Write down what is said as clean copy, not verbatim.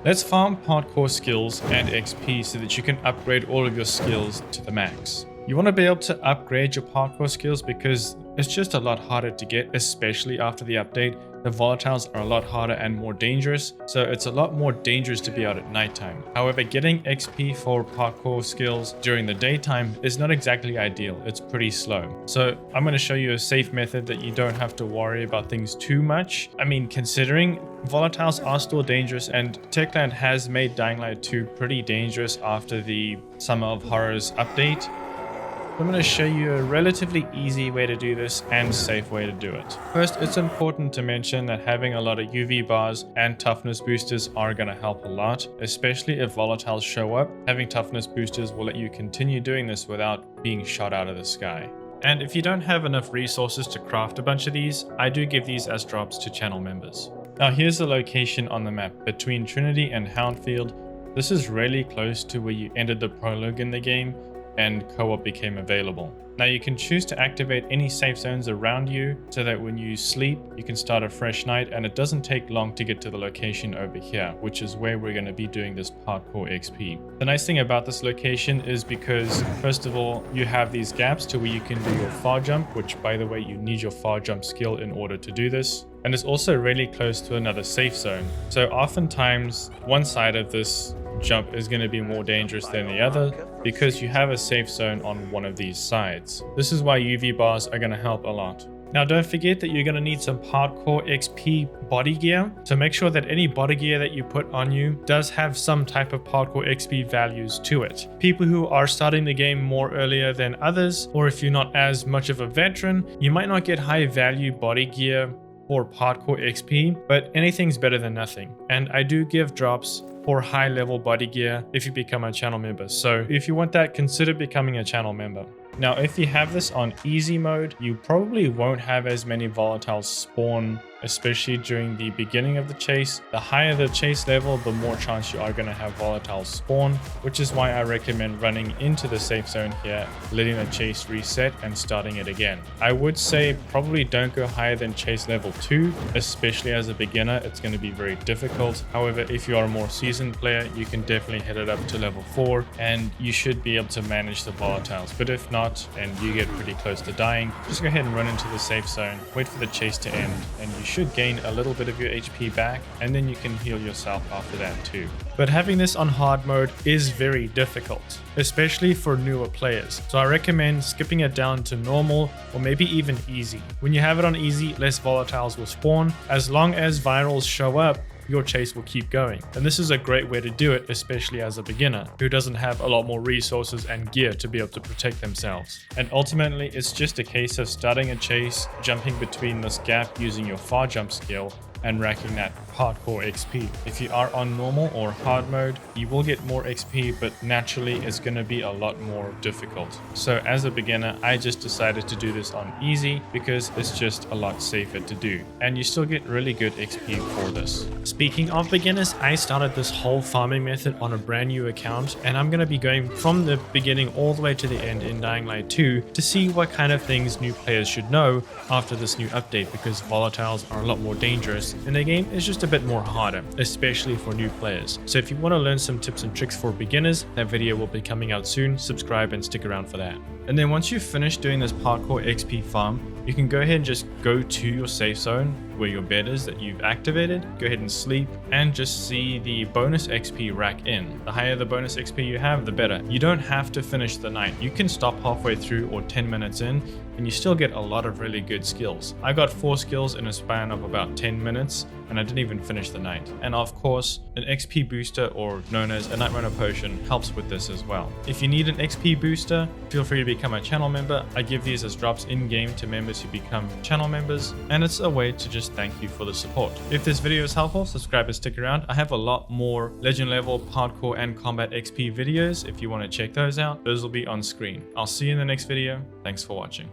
Let's farm parkour skills and XP so that you can upgrade all of your skills to the max. You want to be able to upgrade your parkour skills because it's just a lot harder to get, especially after the update. The volatiles are a lot harder and more dangerous, so it's a lot more dangerous to be out at nighttime. However, getting XP for parkour skills during the daytime is not exactly ideal. It's pretty slow. So I'm going to show you a safe method that you don't have to worry about things too much. I mean, considering volatiles are still dangerous and Techland has made Dying Light 2 pretty dangerous after the Summer of Horrors update. I'm going to show you a relatively easy way to do this and safe way to do it. First, it's important to mention that having a lot of UV bars and toughness boosters are going to help a lot, especially if volatiles show up. Having toughness boosters will let you continue doing this without being shot out of the sky. And if you don't have enough resources to craft a bunch of these, I do give these as drops to channel members. Now here's the location on the map between Trinity and Houndfield. This is really close to where you ended the prologue in the game and co-op became available. Now you can choose to activate any safe zones around you so that when you sleep, you can start a fresh night and it doesn't take long to get to the location over here, which is where we're going to be doing this parkour XP. The nice thing about this location is because, first of all, you have these gaps to where you can do your far jump, which by the way, you need your far jump skill in order to do this. And it's also really close to another safe zone. So oftentimes, one side of this jump is going to be more dangerous than the other because you have a safe zone on one of these sides. This is why UV bars are going to help a lot. Now don't forget that you're going to need some parkour XP body gear, so make sure that any body gear that you put on you does have some type of parkour XP values to it. People who are starting the game more earlier than others, or if you're not as much of a veteran, you might not get high value body gear for parkour XP, but anything's better than nothing. And I do give drops for high level body gear if you become a channel member. So if you want that, consider becoming a channel member. Now, if you have this on easy mode, you probably won't have as many volatiles spawn, especially during the beginning of the chase. The higher the chase level, the more chance you are going to have volatiles spawn, which is why I recommend running into the safe zone here, letting the chase reset and starting it again. I would say probably don't go higher than chase level 2, especially as a beginner. It's going to be very difficult. However, if you are a more seasoned player, you can definitely head it up to level 4 and you should be able to manage the volatiles. But if not, and you get pretty close to dying, just go ahead and run into the safe zone, wait for the chase to end, and you should gain a little bit of your HP back, and then you can heal yourself after that too. But having this on hard mode is very difficult, especially for newer players. So I recommend skipping it down to normal or maybe even easy. When you have it on easy, less volatiles will spawn. As long as virals show up, your chase will keep going. And this is a great way to do it, especially as a beginner who doesn't have a lot more resources and gear to be able to protect themselves. And ultimately, it's just a case of starting a chase, jumping between this gap using your far jump skill, and racking that parkour XP. If you are on normal or hard mode, you will get more XP, but naturally it's going to be a lot more difficult. So as a beginner, I just decided to do this on easy because it's just a lot safer to do. And you still get really good XP for this. Speaking of beginners, I started this whole farming method on a brand new account, and I'm going to be going from the beginning all the way to the end in Dying Light 2 to see what kind of things new players should know after this new update, because volatiles are a lot more dangerous and the game is just a bit more harder, especially for new players. So if you want to learn some tips and tricks for beginners, that video will be coming out soon. Subscribe and stick around for that. And then once you've finished doing this parkour XP farm, you can go ahead and just go to your safe zone where your bed is that you've activated, go ahead and sleep, and just see the bonus XP rack in. The higher the bonus XP you have, the better. You don't have to finish the night. You can stop halfway through or 10 minutes in, and you still get a lot of really good skills. I got 4 skills in a span of about 10 minutes, and I didn't even finish the night. And of course, an XP booster, or known as a Night Runner potion, helps with this as well. If you need an XP booster, feel free to become a channel member. I give these as drops in-game to members who become channel members, and it's a way to just thank you for the support. If this video is helpful, subscribe and stick around. I have a lot more legend level, parkour, and combat XP videos. If you want to check those out, those will be on screen. I'll see you in the next video. Thanks for watching.